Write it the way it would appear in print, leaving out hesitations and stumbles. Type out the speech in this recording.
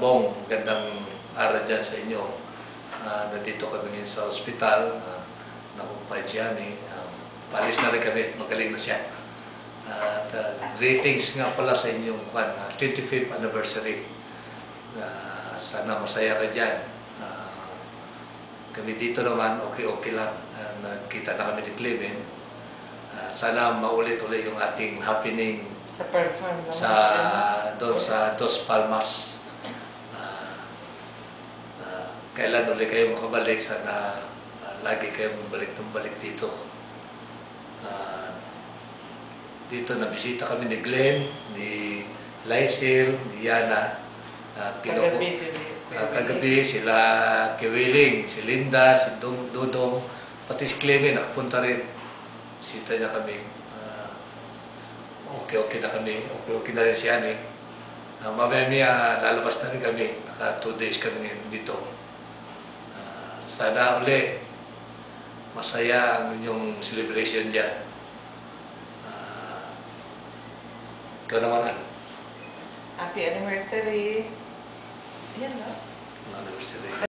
Bong, magandang araw dyan sa inyo. Nandito kami ngayon sa ospital na Kumpayjani. Palis na rin kami, magaling na siya. At greetings nga pala sa inyong 25th anniversary. Sana masaya ka dyan. Kami dito naman, okay lang. Nagkita na kami ni Clement. Sana maulit-ulit yung ating happening doon sa Dos Palmas. Kailan ulit kayo makabalik, sana lagi kayong balik dito. Dito nabisita kami ni Glenn, ni Lysel, ni Yana. Kagabi sila Kiwiling, si Linda, si Dudong, pati si Clement nakapunta rin. Bisita niya kami. Okay na kami. Okay na rin si Ani. Mamaya lalabas na rin kami. Naka 2 days kami ngayon dito. Sana uli masaya ang inyong celebration dyan. Ikaw naman, Ann. Happy anniversary. Yan, no? Anniversary.